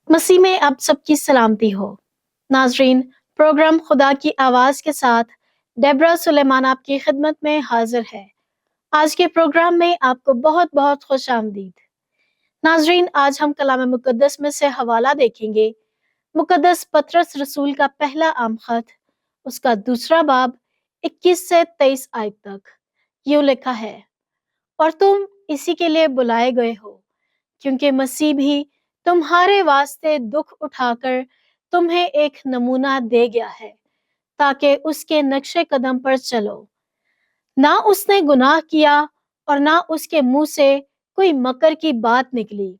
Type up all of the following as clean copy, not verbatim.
مسیح میں آپ سب کی سلامتی ہو۔ ناظرین، پروگرام خدا کی آواز کے ساتھ ڈیبرا سلیمان آپ کی خدمت میں حاضر ہے۔ آج کے پروگرام میں آپ کو بہت بہت خوش آمدید۔ ناظرین، آج ہم کلام مقدس میں سے حوالہ دیکھیں گے۔ مقدس پطرس رسول کا پہلا عام خط، اس کا دوسرا باب 21 سے 23 آیت تک۔ یوں لکھا ہے: اور تم اسی کے لیے بلائے گئے ہو، کیونکہ مسیح بھی تمہارے واسطے دکھ اٹھا کر تمہیں ایک نمونہ دے گیا ہے، تاکہ اس کے نقش قدم پر چلو۔ نہ اس نے گناہ کیا اور نہ اس کے منہ سے کوئی مکر کی بات نکلی،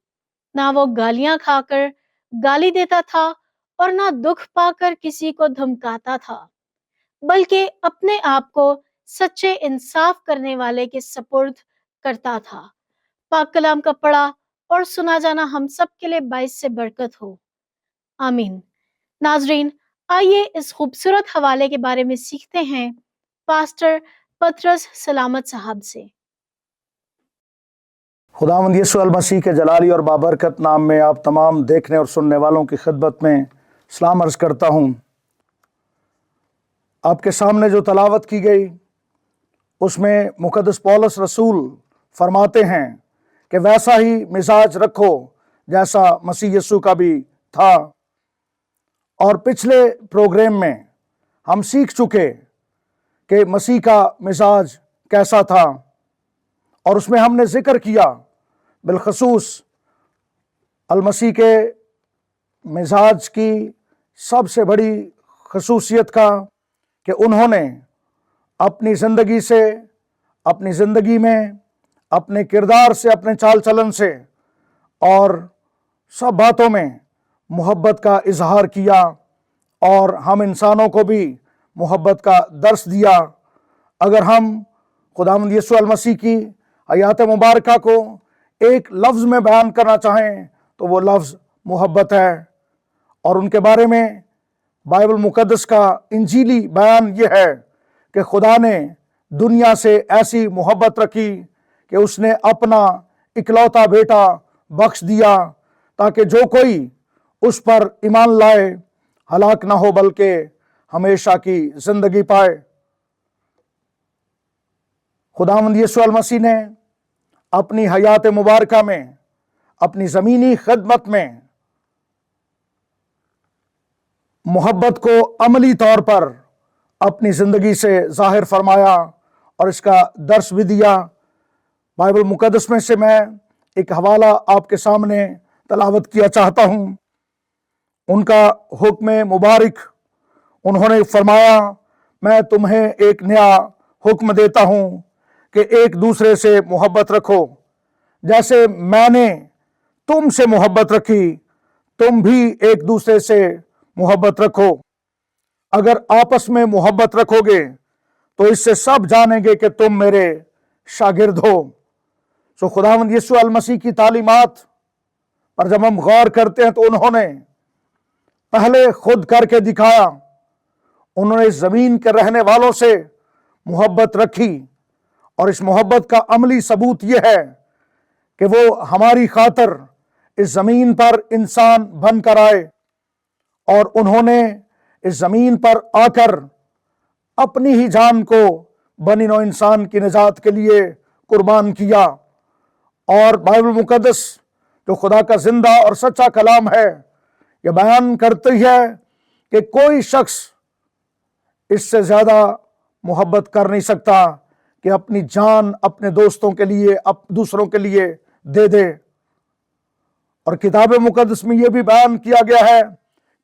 نہ وہ گالیاں کھا کر گالی دیتا تھا اور نہ دکھ پا کر کسی کو دھمکاتا تھا، بلکہ اپنے آپ کو سچے انصاف کرنے والے کے سپرد کرتا تھا۔ پاک کلام کا پڑھا اور سنا جانا ہم سب کے لیے باعث سے برکت ہو، آمین۔ ناظرین، آئیے اس خوبصورت حوالے کے بارے میں سیکھتے ہیں پاسٹر پطرس سلامت صاحب سے۔ خداوند یسوع المسیح کے جلالی اور بابرکت نام میں آپ تمام دیکھنے اور سننے والوں کی خدمت میں سلام عرض کرتا ہوں۔ آپ کے سامنے جو تلاوت کی گئی اس میں مقدس پولس رسول فرماتے ہیں کہ ویسا ہی مزاج رکھو جیسا مسیح یسوع کا بھی تھا۔ اور پچھلے پروگرام میں ہم سیکھ چکے کہ مسیح کا مزاج کیسا تھا، اور اس میں ہم نے ذکر کیا بالخصوص المسیح کے مزاج کی سب سے بڑی خصوصیت کا کہ انہوں نے اپنی زندگی سے، اپنی زندگی میں، اپنے کردار سے، اپنے چال چلن سے اور سب باتوں میں محبت کا اظہار کیا، اور ہم انسانوں کو بھی محبت کا درس دیا۔ اگر ہم خداوند یسوع المسیح کی حیات مبارکہ کو ایک لفظ میں بیان کرنا چاہیں تو وہ لفظ محبت ہے، اور ان کے بارے میں بائبل مقدس کا انجیلی بیان یہ ہے کہ خدا نے دنیا سے ایسی محبت رکھی کہ اس نے اپنا اکلوتا بیٹا بخش دیا، تاکہ جو کوئی اس پر ایمان لائے ہلاک نہ ہو بلکہ ہمیشہ کی زندگی پائے۔ خداوند یسوع المسیح نے اپنی حیات مبارکہ میں، اپنی زمینی خدمت میں محبت کو عملی طور پر اپنی زندگی سے ظاہر فرمایا اور اس کا درس بھی دیا۔ بائبل مقدس میں سے میں ایک حوالہ آپ کے سامنے تلاوت کیا چاہتا ہوں۔ ان کا حکم مبارک، انہوں نے فرمایا، میں تمہیں ایک نیا حکم دیتا ہوں کہ ایک دوسرے سے محبت رکھو، جیسے میں نے تم سے محبت رکھی تم بھی ایک دوسرے سے محبت رکھو۔ اگر آپس میں محبت رکھو گے تو اس سے سب جانیں گے کہ تم میرے شاگرد ہو۔ سو خداوند یسوع المسیح کی تعلیمات پر جب ہم غور کرتے ہیں تو انہوں نے پہلے خود کر کے دکھایا۔ انہوں نے زمین کے رہنے والوں سے محبت رکھی، اور اس محبت کا عملی ثبوت یہ ہے کہ وہ ہماری خاطر اس زمین پر انسان بن کر آئے، اور انہوں نے اس زمین پر آ کر اپنی ہی جان کو بنی نوع انسان کی نجات کے لیے قربان کیا۔ اور بائبل مقدس جو خدا کا زندہ اور سچا کلام ہے یہ بیان کرتی ہے کہ کوئی شخص اس سے زیادہ محبت کر نہیں سکتا کہ اپنی جان اپنے دوستوں کے لیے، دوسروں کے لیے دے دے۔ اور کتاب مقدس میں یہ بھی بیان کیا گیا ہے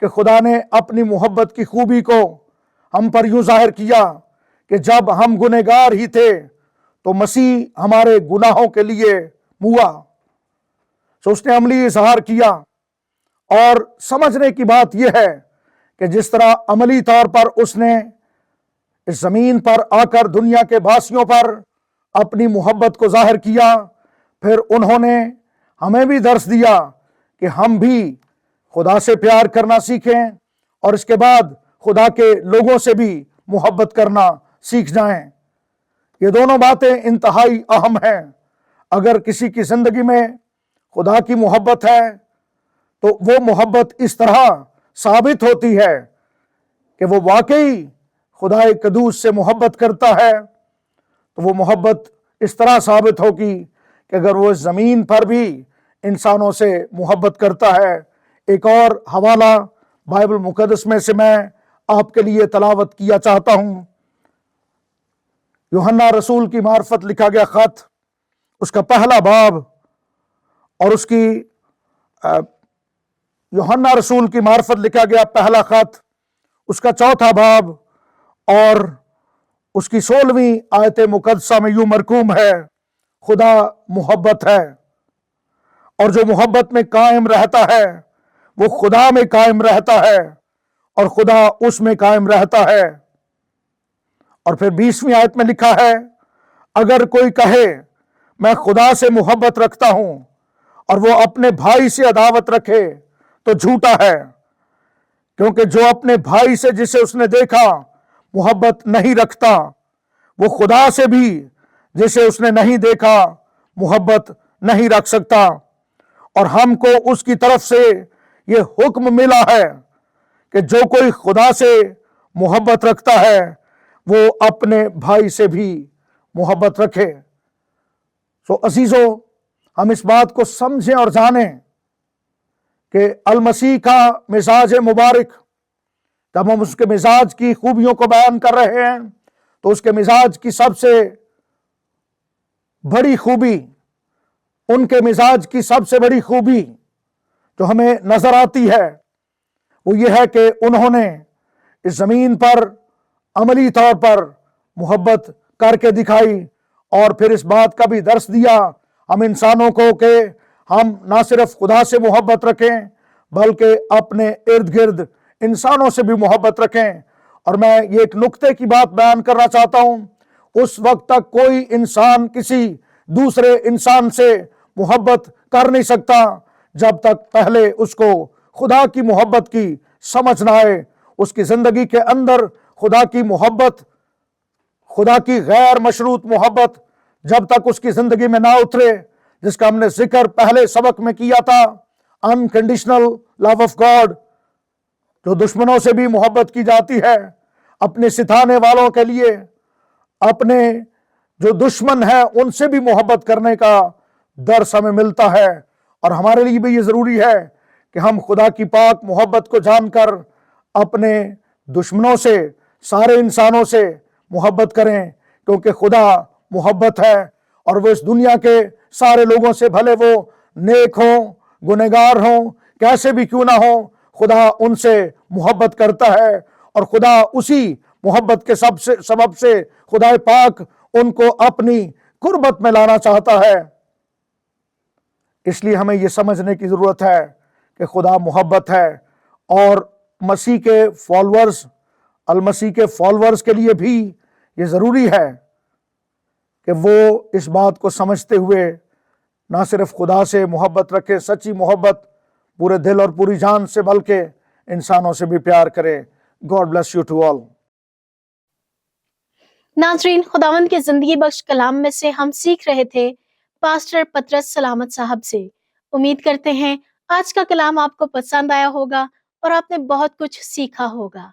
کہ خدا نے اپنی محبت کی خوبی کو ہم پر یوں ظاہر کیا کہ جب ہم گنہگار ہی تھے تو مسیح ہمارے گناہوں کے لیے ہوا۔ سو اس نے عملی اظہار کیا، اور سمجھنے کی بات یہ ہے کہ جس طرح عملی طور پر اس نے اس زمین پر آ کر دنیا کے باسیوں پر اپنی محبت کو ظاہر کیا، پھر انہوں نے ہمیں بھی درس دیا کہ ہم بھی خدا سے پیار کرنا سیکھیں، اور اس کے بعد خدا کے لوگوں سے بھی محبت کرنا سیکھ جائیں۔ یہ دونوں باتیں انتہائی اہم ہیں۔ اگر کسی کی زندگی میں خدا کی محبت ہے تو وہ محبت اس طرح ثابت ہوتی ہے کہ وہ واقعی خدا قدوس سے محبت کرتا ہے، تو وہ محبت اس طرح ثابت ہوگی کہ اگر وہ زمین پر بھی انسانوں سے محبت کرتا ہے۔ ایک اور حوالہ بائبل مقدس میں سے میں آپ کے لیے تلاوت کیا چاہتا ہوں۔ یوحنا رسول کی معرفت لکھا گیا خط، اس کا پہلا باب، اور اس کی یوحنا رسول کی معرفت لکھا گیا پہلا خط، اس کا چوتھا باب اور اس کی 16ویں آیت مقدسہ میں یوں مرقوم ہے: خدا محبت ہے، اور جو محبت میں قائم رہتا ہے وہ خدا میں قائم رہتا ہے اور خدا اس میں قائم رہتا ہے۔ اور پھر 20ویں آیت میں لکھا ہے: اگر کوئی کہے میں خدا سے محبت رکھتا ہوں اور وہ اپنے بھائی سے عداوت رکھے تو جھوٹا ہے، کیونکہ جو اپنے بھائی سے جسے اس نے دیکھا محبت نہیں رکھتا، وہ خدا سے بھی جسے اس نے نہیں دیکھا محبت نہیں رکھ سکتا۔ اور ہم کو اس کی طرف سے یہ حکم ملا ہے کہ جو کوئی خدا سے محبت رکھتا ہے وہ اپنے بھائی سے بھی محبت رکھے۔ سو عزیزو، ہم اس بات کو سمجھیں اور جانیں کہ المسیح کا مزاج مبارک، جب ہم اس کے مزاج کی خوبیوں کو بیان کر رہے ہیں تو اس کے مزاج کی سب سے بڑی خوبی، ان کے مزاج کی سب سے بڑی خوبی جو ہمیں نظر آتی ہے وہ یہ ہے کہ انہوں نے اس زمین پر عملی طور پر محبت کر کے دکھائی، اور پھر اس بات کا بھی درس دیا ہم انسانوں کو کہ ہم نہ صرف خدا سے محبت رکھیں بلکہ اپنے ارد گرد انسانوں سے بھی محبت رکھیں۔ اور میں یہ ایک نقطے کی بات بیان کرنا چاہتا ہوں، اس وقت تک کوئی انسان کسی دوسرے انسان سے محبت کر نہیں سکتا جب تک پہلے اس کو خدا کی محبت کی سمجھ نہ آئے۔ اس کی زندگی کے اندر خدا کی محبت، خدا کی غیر مشروط محبت جب تک اس کی زندگی میں نہ اترے، جس کا ہم نے ذکر پہلے سبق میں کیا تھا، انکنڈیشنل لو آف گاڈ، جو دشمنوں سے بھی محبت کی جاتی ہے، اپنے ستانے والوں کے لیے، اپنے جو دشمن ہیں ان سے بھی محبت کرنے کا درس ہمیں ملتا ہے۔ اور ہمارے لیے بھی یہ ضروری ہے کہ ہم خدا کی پاک محبت کو جان کر اپنے دشمنوں سے، سارے انسانوں سے محبت کریں، کیونکہ خدا محبت ہے، اور وہ اس دنیا کے سارے لوگوں سے، بھلے وہ نیک ہوں، گنہگار ہوں، کیسے بھی کیوں نہ ہوں، خدا ان سے محبت کرتا ہے، اور خدا اسی محبت کے سبب سے خدا پاک ان کو اپنی قربت میں لانا چاہتا ہے۔ اس لیے ہمیں یہ سمجھنے کی ضرورت ہے کہ خدا محبت ہے، اور مسیح کے فالورز، المسیح کے فالورز کے لیے بھی یہ ضروری ہے کہ وہ اس بات کو سمجھتے ہوئے نہ صرف خدا سے محبت رکھے، سچی محبت پورے دل اور پوری جان سے، بلکہ انسانوں سے بھی پیار کرے۔ God bless you to all۔ ناظرین، خداوند کے زندگی بخش کلام میں سے ہم سیکھ رہے تھے پاسٹر پطرس سلامت صاحب سے۔ امید کرتے ہیں آج کا کلام آپ کو پسند آیا ہوگا اور آپ نے بہت کچھ سیکھا ہوگا۔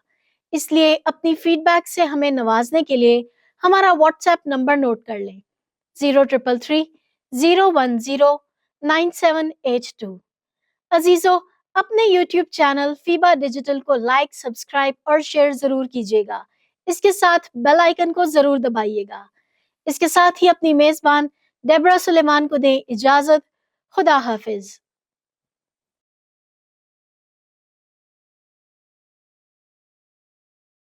اس لیے اپنی فیڈ بیک سے ہمیں نوازنے کے لیے ہمارا واٹس ایپ نمبر نوٹ کر لیں: 0333010782۔ عزیزو، اپنے یوٹیوب چینل فیبا ڈیجیٹل کو لائک، سبسکرائب اور شیئر ضرور کیجیے گا۔ اس کے ساتھ بیل آئیکن کو ضرور دبائیے گا۔ اس کے ساتھ ہی اپنی میزبان ڈیبرا سلیمان کو دیں اجازت۔ خدا حافظ۔